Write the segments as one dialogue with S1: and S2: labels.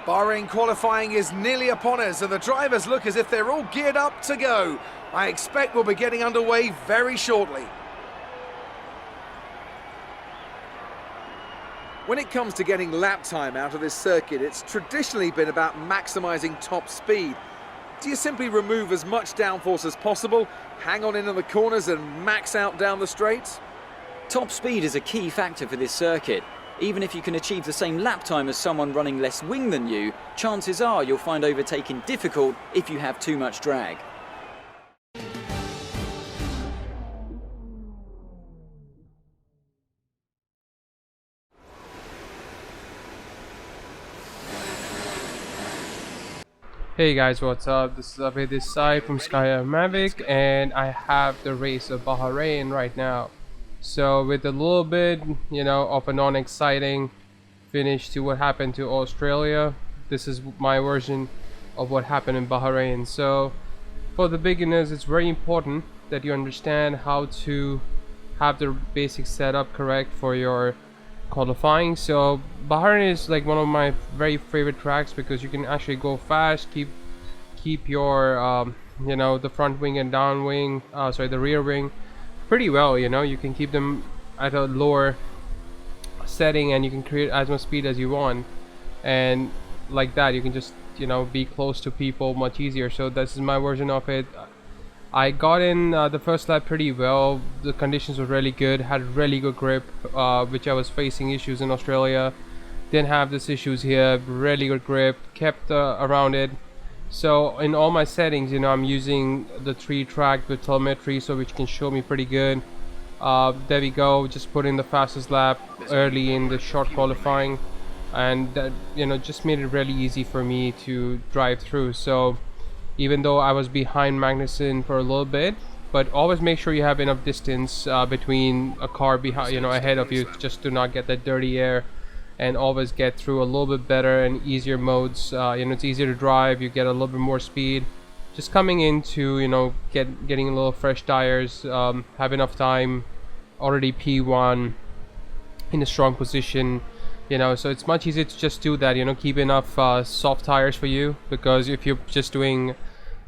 S1: Bahrain qualifying is nearly upon us and the drivers look as if they're all geared up to go. I expect we'll be getting underway very shortly. When it comes to getting lap time out of this circuit, it's traditionally been about maximising top speed. Do you simply remove as much downforce as possible, hang on into the corners and max out down the straights?
S2: Top speed is a key factor for this circuit. Even if you can achieve the same lap time as someone running less wing than you, chances are you'll find overtaking difficult if you have too much drag.
S3: Hey guys, what's up? This is Abhay this side from Sky Mavic, and I have the race of Bahrain right now. So with a little bit, of a non-exciting finish to what happened to Australia, this is my version of what happened in Bahrain. So for the beginners, it's very important that you understand how to have the basic setup correct for your qualifying. So Bahrain is like one of my very favorite tracks because you can actually go fast, keep your the front wing and down wing, the rear wing pretty well. You can keep them at a lower setting and you can create as much speed as you want, and like that you can just be close to people much easier. So this is my version of it. I got in the first lap pretty well. The conditions were really good, had really good grip, which I was facing issues in Australia. Didn't have these issues here, really good grip, kept around it. So in all my settings, I'm using the 3-track with telemetry, so which can show me pretty good. There we go, just put in the fastest lap early in the short qualifying, and that just made it really easy for me to drive through. So even though I was behind Magnussen for a little bit, but always make sure you have enough distance between a car behind, ahead of you, just to not get that dirty air, and always get through a little bit better and easier modes. It's easier to drive, you get a little bit more speed. Just coming into, getting a little fresh tires, have enough time, already P1 in a strong position. So it's much easier to just do that, keep enough soft tires for you, because if you're just doing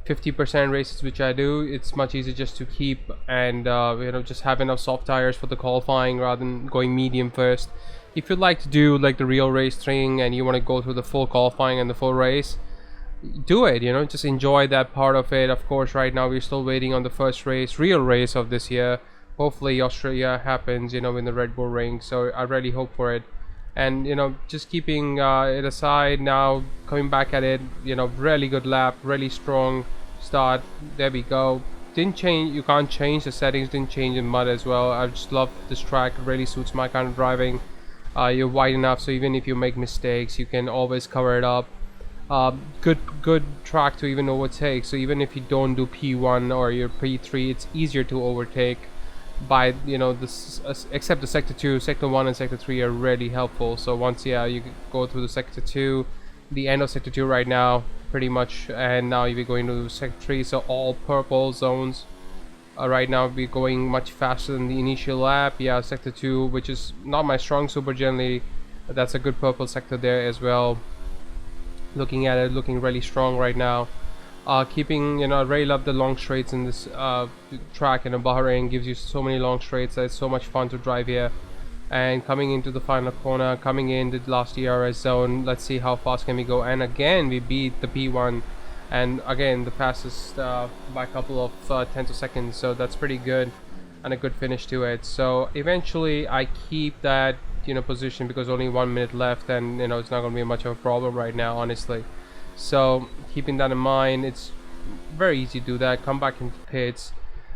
S3: 50% races, which I do, it's much easier just to keep and just have enough soft tires for the qualifying rather than going medium first. If you'd like to do like the real race thing and you want to go through the full qualifying and the full race, do it, just enjoy that part of it. Of course, right now we're still waiting on the first real race of this year. Hopefully Australia happens, in the Red Bull Ring, so I really hope for it. And just keeping it aside now, coming back at it, really good lap, really strong start. There we go. Didn't change, you can't change the settings, didn't change in mud as well. I just love this track, it really suits my kind of driving. You're wide enough, so even if you make mistakes, you can always cover it up. Good track to even overtake, so even if you don't do P1 or your P3, it's easier to overtake by except the sector 2, sector 1 and sector 3 are really helpful. So once you go through the sector 2, the end of sector 2 right now pretty much, and now you'll be going to sector 3, so all purple zones. Right now we're going much faster than the initial lap. Sector 2, which is not my strong suit, but generally that's a good purple sector there as well. Looking at it, looking really strong right now. Keeping, I really love the long straights in this track, and Bahrain gives you so many long straights that it's so much fun to drive here. And coming into the final corner, coming in the last ERS zone, let's see how fast can we go. And again we beat the P1, and again the fastest by a couple of tenths of seconds, so that's pretty good and a good finish to it. So eventually I keep that position because only 1 minute left, and it's not going to be much of a problem right now, honestly. So keeping that in mind, it's very easy to do that. Come back into pits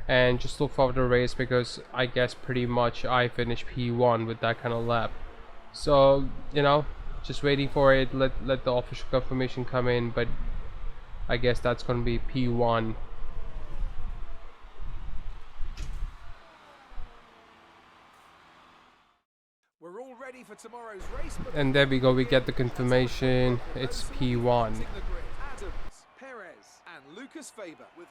S3: and just look forward to the race, because I guess pretty much I finished P1 with that kind of lap. So just waiting for it, let the official confirmation come in, but I guess that's going to be P1.
S1: We're all ready for tomorrow's race.
S3: And there we go, we get the confirmation, it's P1.
S1: Adams, Perez and Lucas Faber with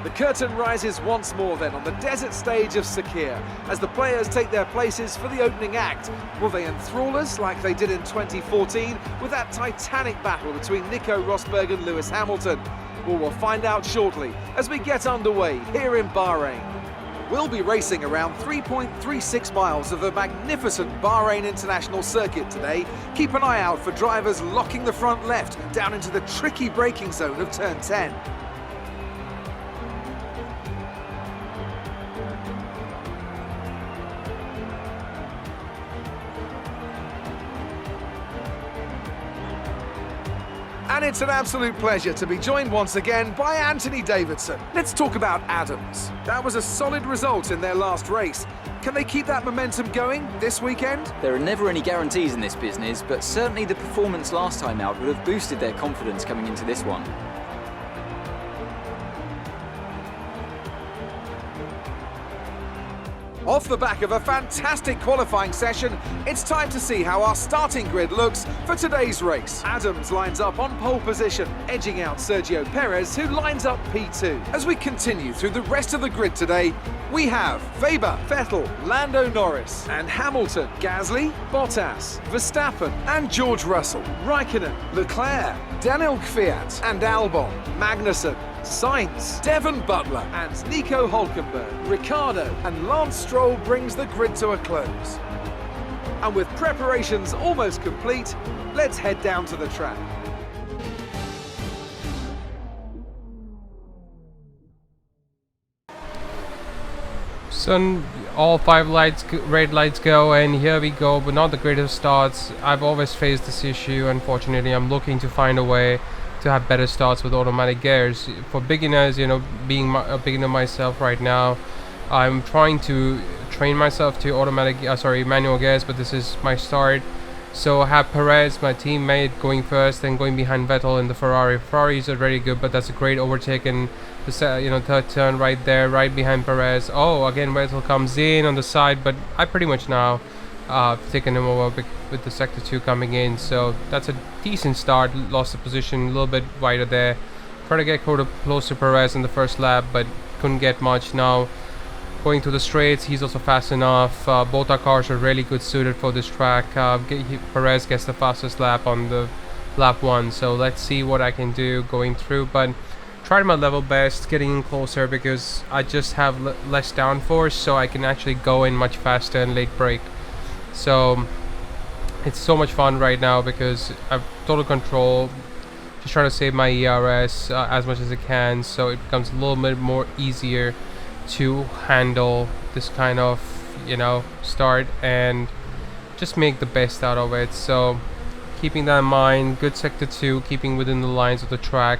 S1: The curtain rises once more then on the desert stage of Sakir as the players take their places for the opening act. Will they enthrall us like they did in 2014 with that titanic battle between Nico Rosberg and Lewis Hamilton? Well, we'll find out shortly as we get underway here in Bahrain. We'll be racing around 3.36 miles of the magnificent Bahrain International Circuit today. Keep an eye out for drivers locking the front left down into the tricky braking zone of turn 10. And it's an absolute pleasure to be joined once again by Anthony Davidson. Let's talk about Adams. That was a solid result in their last race. Can they keep that momentum going this weekend?
S2: There are never any guarantees in this business, but certainly the performance last time out would have boosted their confidence coming into this one.
S1: Off the back of a fantastic qualifying session, it's time to see how our starting grid looks for today's race. Adams lines up on pole position, edging out Sergio Perez, who lines up P2. As we continue through the rest of the grid today, we have Weber, Vettel, Lando Norris, and Hamilton, Gasly, Bottas, Verstappen, and George Russell, Raikkonen, Leclerc, Daniel Kvyat, and Albon, Magnussen, Sainz, Devon Butler, and Nico Hülkenberg, Ricciardo, and Lance Stroll brings the grid to a close. And with preparations almost complete, let's head down to the track.
S3: So all 5 red lights go, and here we go, but not the greatest starts. I've always faced this issue. Unfortunately, I'm looking to find a way to have better starts with automatic gears. For beginners, you know, being a beginner myself right now, I'm trying to train myself to manual gears, but this is my start. So I have Perez, my teammate, going first, then going behind Vettel in the Ferrari. Ferrari is already good, but that's a great overtake in the third turn right there, right behind Perez. Oh, again Vettel comes in on the side, but I pretty much now taken him over with the sector 2 coming in. So that's a decent start. Lost the position a little bit wider there. Tried to get close to Perez in the first lap, but couldn't get much. Now going to the straights, he's also fast enough. Both our cars are really good suited for this track. Perez gets the fastest lap on the lap 1, so let's see what I can do going through. But tried my level best getting in closer because I just have less downforce, so I can actually go in much faster and late brake. So it's so much fun right now because I've total control. Just trying to save my ERS as much as I can, so it becomes a little bit more easier to handle this kind of, start and just make the best out of it. So keeping that in mind, good sector 2, keeping within the lines of the track,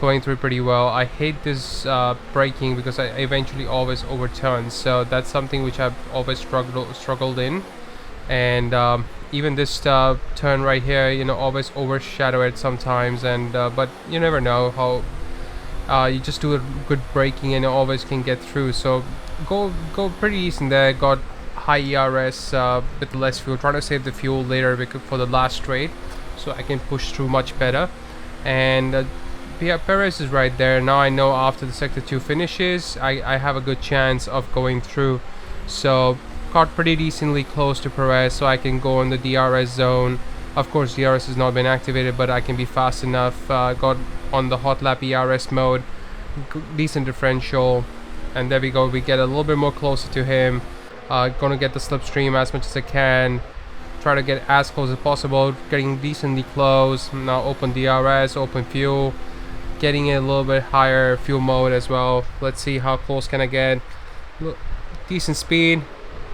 S3: going through pretty well. I hate this braking because I eventually always overturn, so that's something which I've always struggled in. And even this turn right here, always overshadow it sometimes, and but you never know how you just do a good braking and you always can get through. So go pretty decent there. Got high ERS with less fuel, trying to save the fuel later for the last straight so I can push through much better. And Perez is right there. Now I know after the sector 2 finishes I have a good chance of going through. So got pretty decently close to Perez, so I can go in the DRS zone. Of course DRS has not been activated, but I can be fast enough. Got on the hot lap ERS mode, decent differential, and there we go. We get a little bit more closer to him. Gonna get the slipstream as much as I can, try to get as close as possible, getting decently close. Now open DRS, open fuel, getting it a little bit higher fuel mode as well. Let's see how close can I get. Decent speed,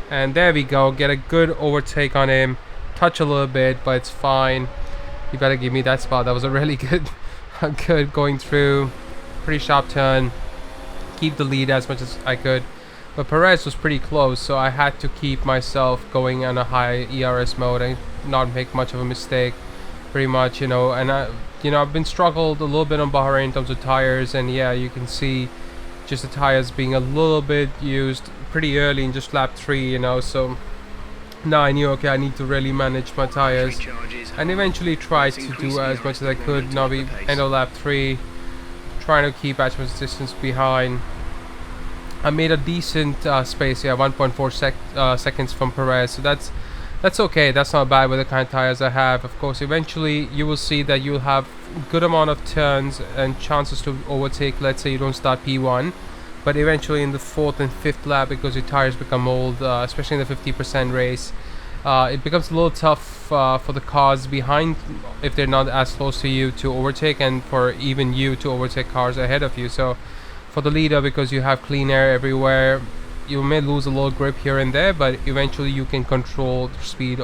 S3: and there we go. Get a good overtake on him, touch a little bit, but it's fine. You better give me that spot. That was a really good going through. Pretty sharp turn, keep the lead as much as I could, but Perez was pretty close, so I had to keep myself going on a high ERS mode and not make much of a mistake, pretty much. And I've been struggled a little bit on Bahrain in terms of tires, and yeah, you can see just the tires being a little bit used pretty early in just lap 3, so now I knew, okay, I need to really manage my tires, and eventually tried to do as much as I could. Now we end of lap 3, trying to keep as much distance behind. I made a decent space here, 1.4 seconds from Perez, so that's okay. That's not bad with the kind of tires I have. Of course, eventually you will see that you'll have good amount of turns and chances to overtake. Let's say you don't start P1, but eventually in the 4th and 5th lap, because your tires become old, especially in the 50% race, it becomes a little tough for the cars behind, if they're not as close to you, to overtake, and for even you to overtake cars ahead of you. So for the leader, because you have clean air everywhere, you may lose a little grip here and there, but eventually you can control the speed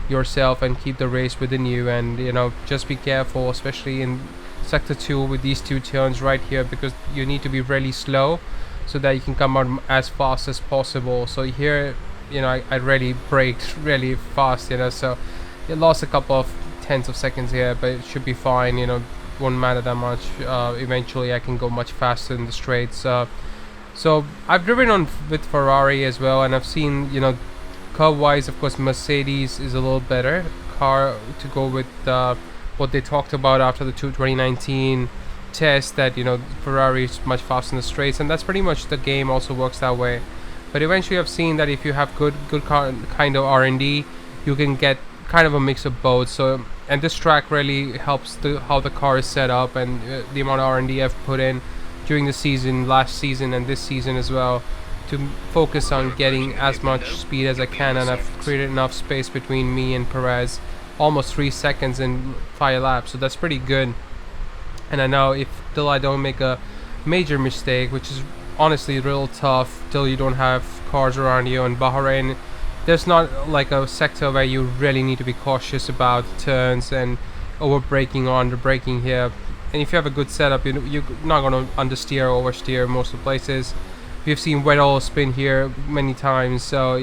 S3: yourself and keep the race within you. And just be careful, especially in sector 2 with these 2 turns right here, because you need to be really slow so that you can come out as fast as possible. So here, I really braked really fast, so it lost a couple of tenths of seconds here, but it should be fine. Won't matter that much. Eventually I can go much faster in the straights. So I've driven on with Ferrari as well, and I've seen, curve wise, of course, Mercedes is a little better car to go with what they talked about after the 2019 test, that Ferrari is much faster in the straights, and that's pretty much the game also works that way. But eventually I've seen that if you have good kind of R&D, you can get kind of a mix of both. So, and this track really helps how the car is set up, and the amount of R&D I've put in during the season, last season and this season as well, to focus on getting as much speed as I can. And I've created enough space between me and Perez, almost 3 seconds in 5 laps, so that's pretty good. And I know till I don't make a major mistake, which is honestly real tough till you don't have cars around you. In Bahrain, there's not like a sector where you really need to be cautious about turns and over braking or under braking here. And if you have a good setup, you're not going to understeer or oversteer most of the places. We've seen wet oil spin here many times, so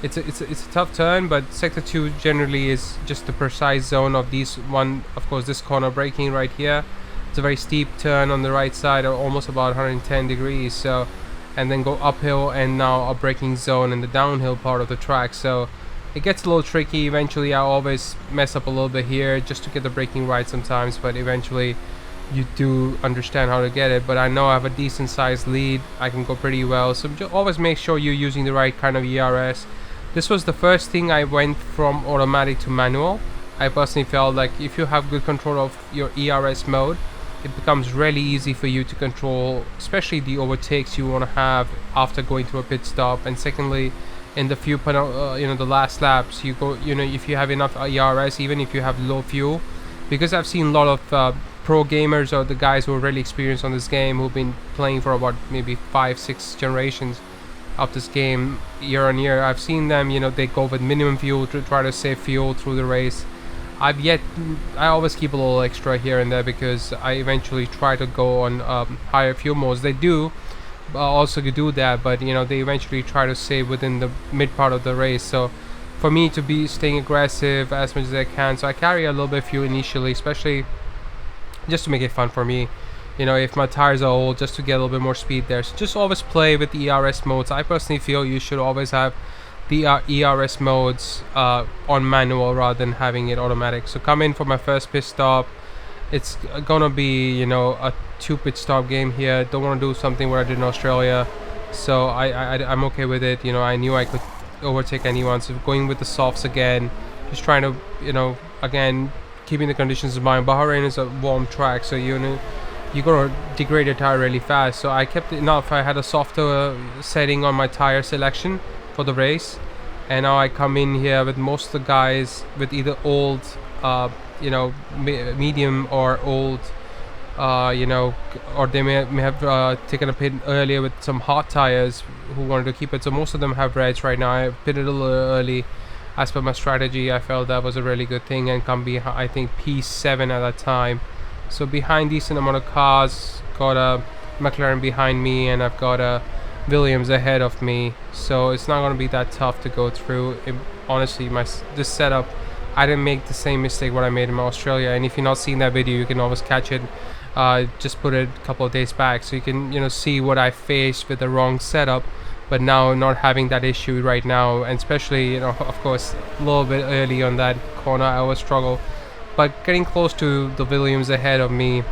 S3: it's a tough turn. But sector 2 generally is just the precise zone of these one. Of course, this corner braking right here, it's a very steep turn on the right side, or almost about 110 degrees. So, and then go uphill, and now a braking zone in the downhill part of the track. So it gets a little tricky. Eventually I always mess up a little bit here just to get the braking right sometimes, but eventually you do understand how to get it. But I know I have a decent sized lead, I can go pretty well. So always make sure you're using the right kind of ERS. This was the first thing I went from automatic to manual. I personally felt like if you have good control of your ERS mode, it becomes really easy for you to control, especially the overtakes you want to have after going to a pit stop. And secondly, in the few the last laps, you go, if you have enough ERS, even if you have low fuel, because I've seen a lot of pro gamers, or the guys who are really experienced on this game, who've been playing for about maybe 5-6 generations of this game year on year. I've seen them, they go with minimum fuel to try to save fuel through the race. I always keep a little extra here and there, because I eventually try to go on higher fuel modes. They do also do that, but they eventually try to save within the mid part of the race. So for me to be staying aggressive as much as I can, so I carry a little bit of fuel initially, especially just to make it fun for me. If my tires are old, just to get a little bit more speed there. So just always play with the ERS modes. I personally feel you should always have the ERS modes on manual rather than having it automatic. So come in for my first pit stop. It's gonna be a 2 pit stop game here. Don't want to do something where I did in Australia, so I'm okay with it. I knew I could overtake anyone, so going with the softs again, just trying to again keeping the conditions in mind. Bahrain is a warm track, so you're gonna degrade your tire really fast. So I kept it enough. I had a softer setting on my tire selection for the race, and now I come in here with most of the guys with either old medium or old or they may have taken a pit earlier with some hot tires who wanted to keep it. So most of them have reds right now. I pitted a little early as per my strategy. I felt that was a really good thing, and come behind, I think P7 at that time. So behind decent amount of cars, got a McLaren behind me, and I've got a Williams ahead of me, so it's not going to be that tough to go through. Honestly, this setup, I didn't make the same mistake what I made in Australia. And if you're not seeing that video, you can always catch it. Just put it a couple of days back, so you can see what I faced with the wrong setup. But now not having that issue right now, and especially of course a little bit early on that corner, I always struggle. But getting close to the Williams ahead of me,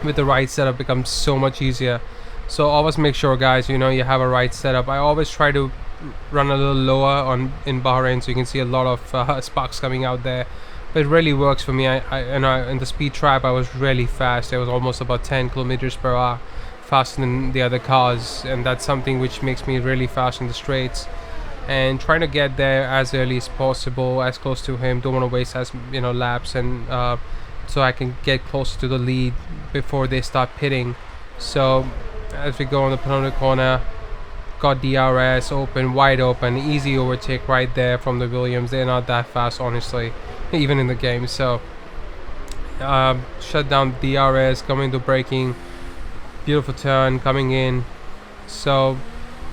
S3: with the right setup becomes so much easier. So always make sure, guys, you know, you have a right setup. I always try to run a little lower on in Bahrain, so you can see a lot of sparks coming out there, but it really works for me. In the speed trap I was really fast. I was almost about 10 kilometers per hour faster than the other cars, and that's something which makes me really fast in the straights. And trying to get there as early as possible, as close to him. Don't want to waste as laps, and so I can get closer to the lead before they start pitting. So as we go on the penultimate corner, got DRS open, wide open, easy overtake right there from the Williams. They're not that fast, honestly, even in the game. So shut down DRS, coming to braking, beautiful turn coming in. So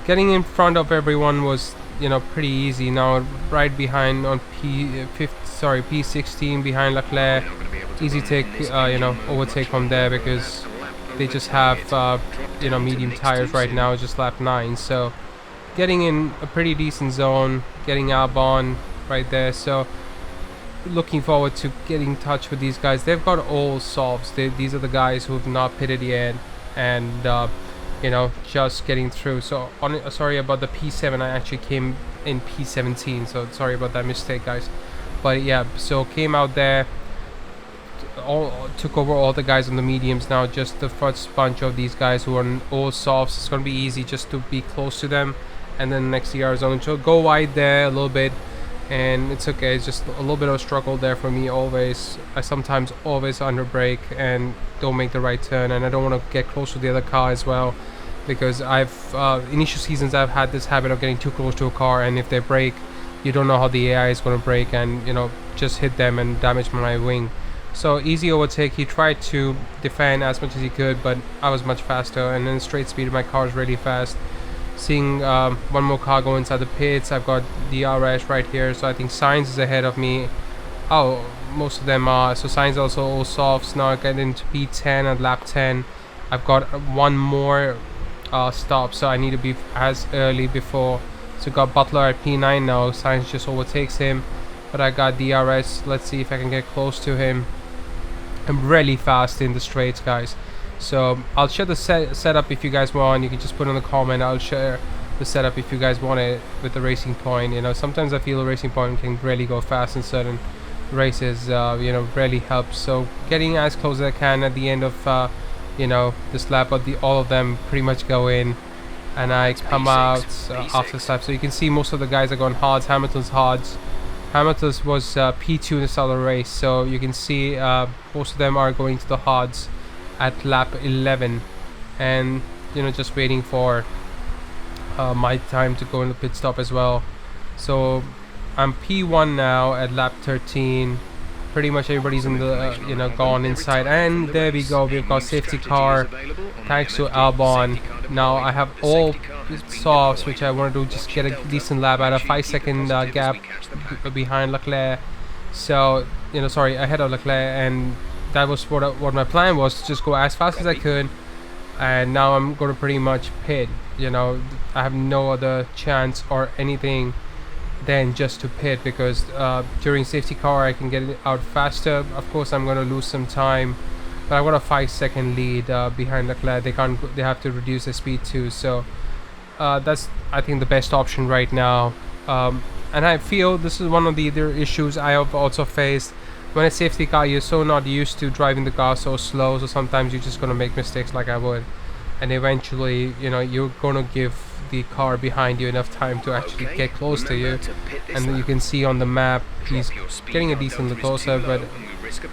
S3: getting in front of everyone was pretty easy. Now right behind on P16 behind Leclerc, easy take overtake from there, because they just have medium tires right now, just lap 9. So getting in a pretty decent zone, getting Albon right there. So looking forward to getting in touch with these guys. They've got all softs. These are the guys who have not pitted yet, and just getting through. So sorry about the P7, I actually came in P17, so sorry about that mistake, guys. But yeah, so came out there, took over all the guys on the mediums. Now just the first bunch of these guys who are on all softs. It's going to be easy just to be close to them, and then next year zone, so go wide there a little bit, and it's okay. It's just a little bit of a struggle there for me always. I sometimes always under brake and don't make the right turn, and I don't want to get close to the other car as well, because I've initial seasons I've had this habit of getting too close to a car, and if they brake, you don't know how the AI is going to brake, and just hit them and damage my wing. So easy overtake. He tried to defend as much as he could, but I was much faster, and then straight speed my car is really fast. Seeing one more car go inside the pits. I've got DRS right here, so I think Sainz is ahead of me. Oh, most of them are. So Sainz also all softs. Now I get into P10 at lap 10. I've got one more stop, so I need to be as early before. So got Butler at P9 now. Sainz just overtakes him, but I got DRS. Let's see if I can get close to him. I'm really fast in the straights, guys. So I'll share the setup if you guys want. You can just put in the comment. I'll share the setup if you guys want it with the Racing Point. Sometimes I feel the Racing Point can really go fast in certain races. Really helps. So getting as close as I can at the end of this lap, but all of them pretty much go in, and I come out after this lap. So you can see most of the guys are going hards. Hamilton's hards. Hamilton's was P2 in the start of the race, so you can see most of them are going to the hards at lap 11, and just waiting for my time to go in the pit stop as well. So I'm P1 now at lap 13. Pretty much everybody's in the gone inside, and there we go. We've got safety car thanks to Albon. Now I have all softs, which I want to do, just get a decent lap at a 5-second gap behind Leclerc. So ahead of Leclerc, and that was what my plan was, to just go as fast as I could. And now I'm going to pretty much pit. I have no other chance or anything than just to pit, because during safety car I can get it out faster. Of course I'm going to lose some time, but I've got a 5-second lead behind Leclerc. They have to reduce their speed too. So that's, I think, the best option right now. And I feel this is one of the other issues I have also faced. When a safety car, you're so not used to driving the car so slow, so sometimes you're just going to make mistakes like I would, and eventually you're going to give the car behind you enough time to actually get close to you. And you can see on the map he's getting a decent closer, but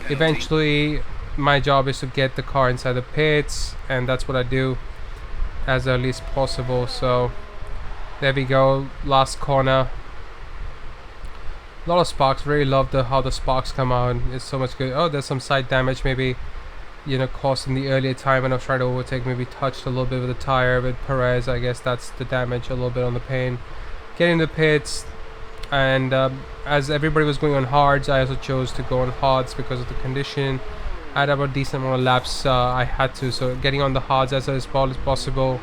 S3: eventually my job is to get the car inside the pits, and that's what I do as early as possible. So there we go, last corner. A lot of sparks. Really love how the sparks come out. It's so much good. Oh, there's some side damage, maybe caused in the earlier time when I was trying to overtake. Maybe touched a little bit with the tire with Perez. I guess that's the damage, a little bit on the paint. Getting the pits, and as everybody was going on hards, I also chose to go on hards because of the condition. I had about a decent amount of laps I had to, so getting on the hards as possible.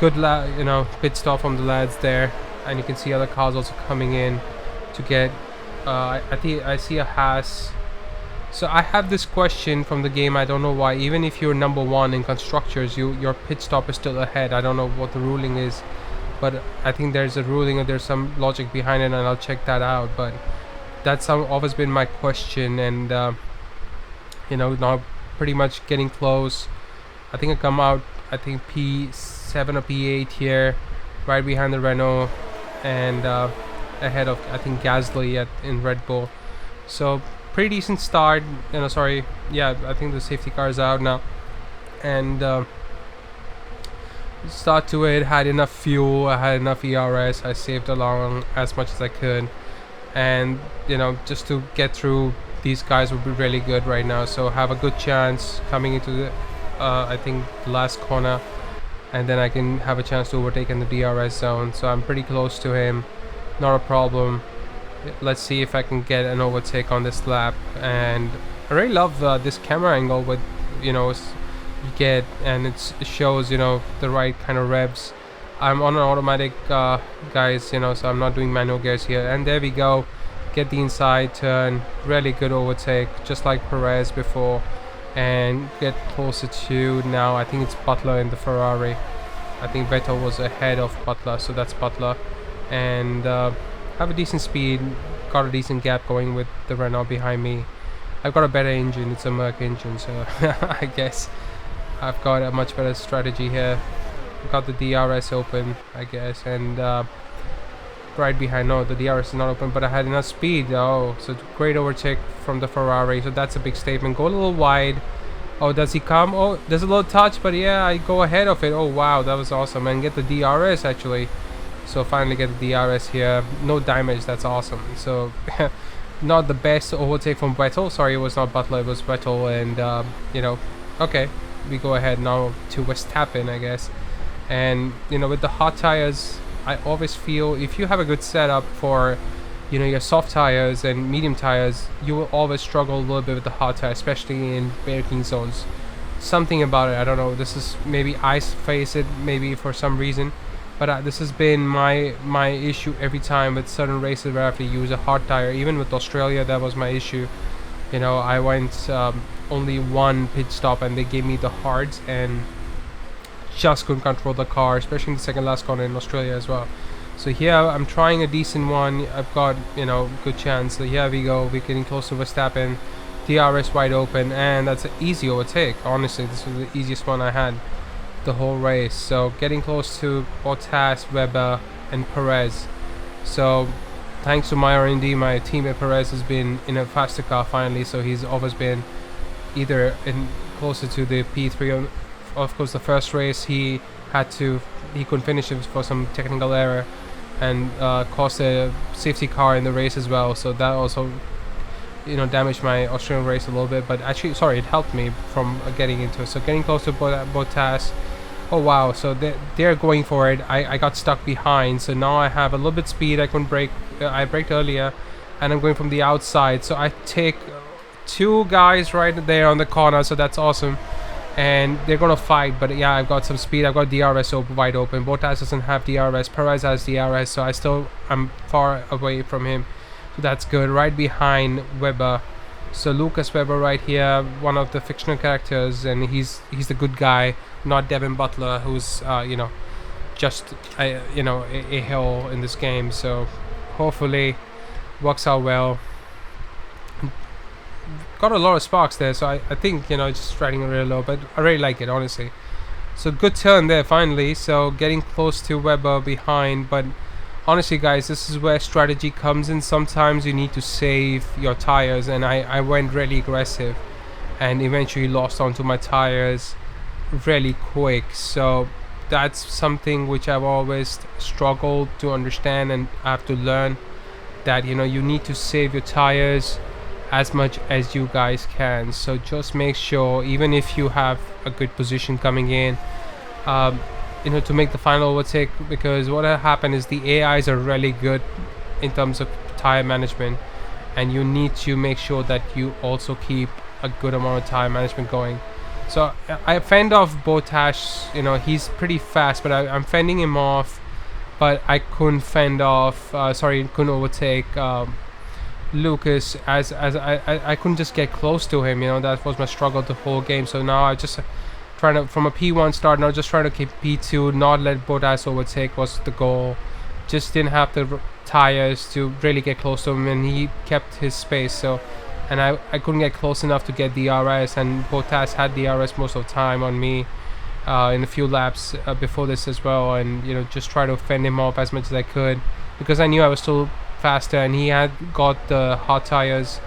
S3: Good pit stop from the lads there, and you can see other cars also coming in to get I think I see a Haas So I have this question from the game. I don't know why. Even if you're number one in constructors, your pit stop is still ahead. I don't know what the ruling is, but I think there's a ruling or there's some logic behind it, and I'll check that out. But that's always been my question, and now pretty much getting close. I think I come out, I think P7 or P8 here, right behind the Renault, and ahead of, I think, Gasly in Red Bull. So pretty decent start. Sorry, yeah, I think the safety car is out now, and start to it, had enough fuel, I had enough ERS, I saved along as much as I could, and just to get through these guys would be really good right now. So have a good chance coming into the I think the last corner, and then I can have a chance to overtake in the DRS zone. So I'm pretty close to him, not a problem. Let's see if I can get an overtake on this lap. And I really love this camera angle with you get, and it shows the right kind of revs. I'm on an automatic guys, so I'm not doing manual gears here. And there we go, get the inside turn, really good overtake, just like Perez before, and get closer to now. I think it's Butler in the Ferrari. I think Vettel was ahead of Butler, so that's Butler. And have a decent speed, got a decent gap going with the Renault behind me. I've got a better engine, it's a Merc engine, so I guess I've got a much better strategy here. Got the DRS open, I guess, and right behind, no, the DRS is not open, but I had enough speed. Oh, so great overtake from the Ferrari, so that's a big statement. Go a little wide. Oh, does he come? Oh, there's a little touch, but yeah, I go ahead of it. Oh wow, that was awesome. And get the DRS actually, so finally get the DRS here, no damage. That's awesome. So not the best overtake from Vettel, sorry, it was not Butler, it was Vettel. And okay, we go ahead now to Verstappen, I guess. And with the hot tires, I always feel if you have a good setup for your soft tires and medium tires, you will always struggle a little bit with the hot tire, especially in braking zones. Something about it, I don't know, this is maybe I face it maybe for some reason, but this has been my issue every time with certain races where I have to use a hot tire. Even with Australia, that was my issue. I went only one pit stop and they gave me the hards and just couldn't control the car, especially in the second last corner in Australia as well. So here I'm trying a decent one. I've got good chance. So here we go, we're getting close to Verstappen, DRS wide open, and that's an easy overtake. Honestly, this was the easiest one I had the whole race. So getting close to Bottas, Webber and Perez. So thanks to my R&D, my teammate Perez has been in a faster car finally, so he's always been either in closer to the P3. Of course, the first race he couldn't finish it for some technical error, and caused a safety car in the race as well. So that also damaged my Australian race a little bit. But actually, sorry, it helped me from getting into it. So getting close to Bottas. Oh wow! So they're going for it. I got stuck behind. So now I have a little bit speed. I couldn't brake. I braked earlier, and I'm going from the outside. So I take two guys right there on the corner. So that's awesome. And they're gonna fight, but yeah, I've got some speed. I've got DRS wide open. Bottas doesn't have DRS. Perez has DRS, so I'm far away from him, so that's good. Right behind Webber, so Lucas Webber right here, one of the fictional characters, and he's the good guy, not Devin Butler, who's just a hill in this game. So hopefully works out well. Got a lot of sparks there, so I think just riding it really low, but I really like it, honestly. So good turn there finally. So getting close to Webber behind, but honestly guys, this is where strategy comes in. Sometimes you need to save your tires, and I went really aggressive and eventually lost onto my tires really quick. So that's something which I've always struggled to understand, and I have to learn that you need to save your tires as much as you guys can. So just make sure, even if you have a good position coming in, to make the final overtake, because what will happen is the AIs are really good in terms of tire management, and you need to make sure that you also keep a good amount of tire management going. So I fend off Bottas, he's pretty fast, but I'm fending him off, but I couldn't fend off, couldn't overtake Lucas, as I couldn't just get close to him. You know, that was my struggle the whole game. So now I just trying to, from a P1 start, now just trying to keep P2, not let Bottas overtake was the goal. Just didn't have the tires to really get close to him, and he kept his space. So, and I couldn't get close enough to get DRS, and Bottas had DRS most of the time on me in a few laps before this as well. And you know, just try to fend him off as much as I could, because I knew I was still faster, and he had got the hard tires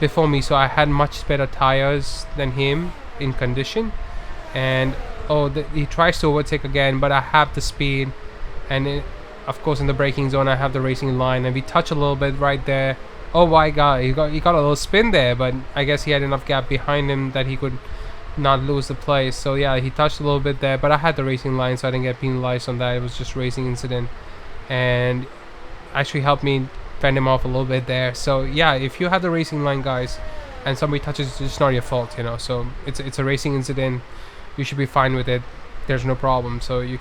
S3: before me, so I had much better tires than him in condition. And he tries to overtake again, but I have the speed, and of course in the braking zone I have the racing line, and we touch a little bit right there. Oh my god, he got a little spin there, but I guess he had enough gap behind him that he could not lose the place. So yeah, he touched a little bit there, but I had the racing line, so I didn't get penalized on that. It was just racing incident, and actually helped me fend him off a little bit there. So yeah, if you have the racing line, guys, and somebody touches, it's just not your fault, you know. So it's a racing incident. You should be fine with it. There's no problem. So you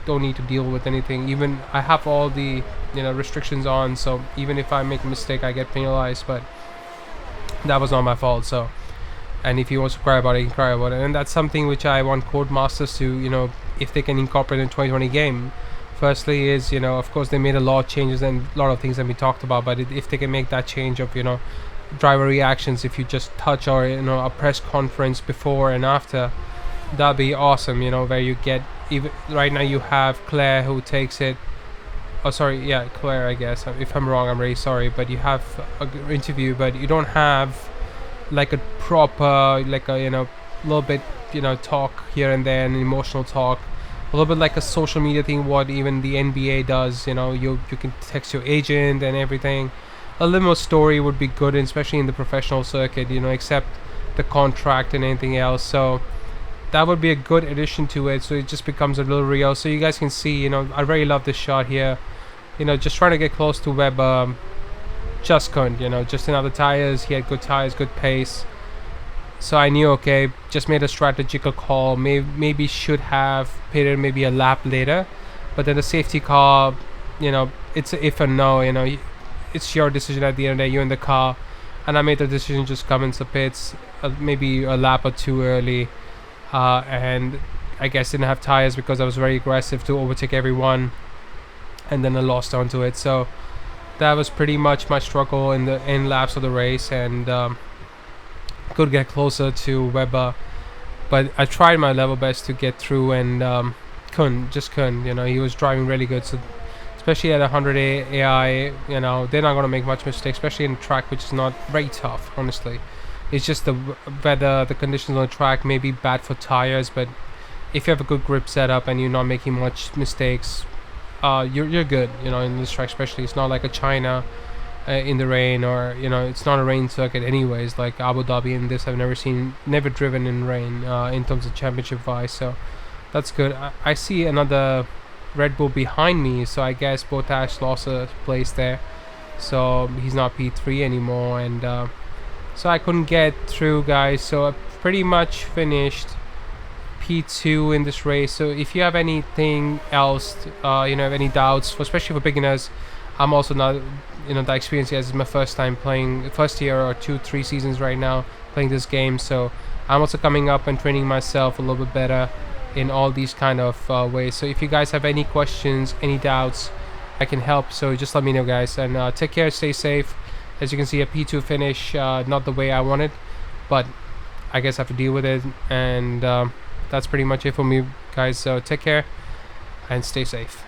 S3: don't need to deal with anything. Even I have all the restrictions on, so even if I make a mistake, I get penalized. But that was not my fault. So, and if he wants to cry about it, he can cry about it. And that's something which I want Codemasters to, if they can incorporate in the 2020 game. Firstly is, of course they made a lot of changes and a lot of things that we talked about, but if they can make that change of, driver reactions, if you just touch or, a press conference before and after, that'd be awesome, where you get, even right now you have Claire who takes it. Oh, sorry, yeah, Claire, I guess. If I'm wrong, I'm really sorry, but you have an interview, but you don't have like a proper, like a, little bit, talk here and there, and emotional talk. A little bit like a social media thing, what even the NBA does, you can text your agent and everything. A little more story would be good, especially in the professional circuit, except the contract and anything else. So that would be a good addition to it, so it just becomes a little real. So you guys can see, I really love this shot here. Just trying to get close to Webber, just couldn't, just another tires. He had good tires, good pace. So I knew, okay, just made a strategical call. Maybe should have pitted maybe a lap later, but then the safety car, it's a if and no. It's your decision at the end of the day. You're in the car, and I made the decision just come into pits, maybe a lap or two early, and I guess didn't have tires because I was very aggressive to overtake everyone, and then I lost onto it. So that was pretty much my struggle in the end laps of the race, and could get closer to Webber, but I tried my level best to get through, and couldn't. He was driving really good, so especially at 100 AI, they're not going to make much mistake, especially in a track which is not very tough, honestly. It's just the weather, the conditions on the track may be bad for tires, but if you have a good grip setup and you're not making much mistakes, you're good, in this track especially. It's not like a China in the rain, or it's not a rain circuit anyways, like Abu Dhabi and this. I've never driven in rain in terms of championship wise, so that's good. I see another Red Bull behind me, so I guess Bottas lost a place there, so he's not P3 anymore, and so I couldn't get through, guys. So I pretty much finished P2 in this race. So if you have anything else, have any doubts, especially for beginners, I'm also not that experienced yet. This is my first time playing, first year or 2-3 seasons right now playing this game, so I'm also coming up and training myself a little bit better in all these kind of ways. So if you guys have any questions, any doubts, I can help, so just let me know, guys, and take care, stay safe. As you can see, a P2 finish, not the way I wanted, but I guess I have to deal with it, and that's pretty much it for me, guys. So take care and stay safe.